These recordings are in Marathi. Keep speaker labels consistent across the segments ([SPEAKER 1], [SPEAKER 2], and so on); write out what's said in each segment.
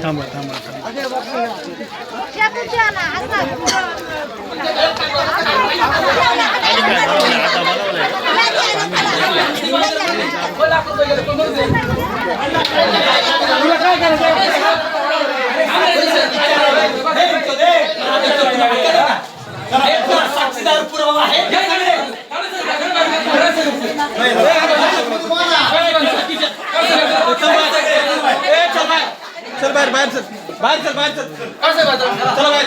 [SPEAKER 1] थांबा थांबा
[SPEAKER 2] साक्षीदार पुरावा आहे चल बाहेर बाहेर चल बाहेर चल बाहेर चल चला बाहेर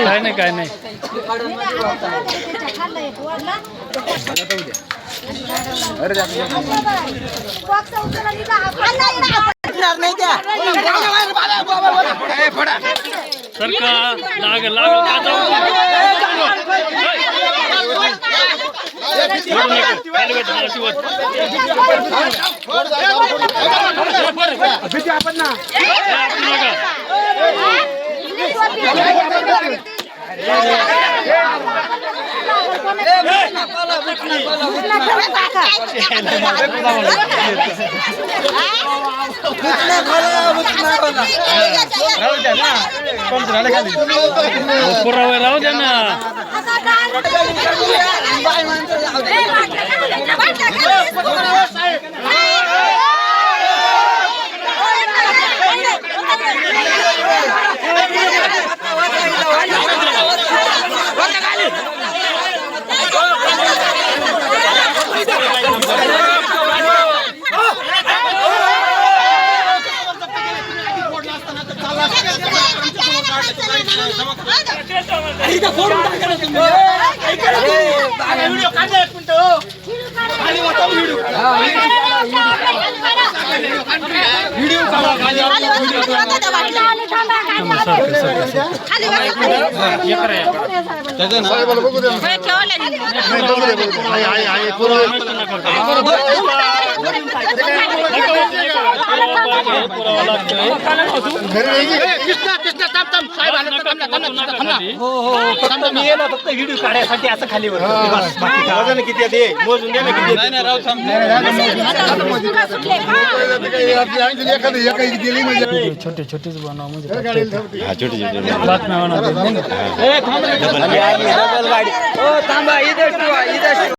[SPEAKER 1] काय नाही काय नाही सरकार लाग लाग पुरावे राहू द्या ना
[SPEAKER 2] मी येलो फक्त व्हिडिओ काढायसाठी असं खाली वजन किती आहे ते मोजून दे ना किती
[SPEAKER 1] छोटे छोटेच बनव म्हणजे बातम्या
[SPEAKER 2] थांबा इधर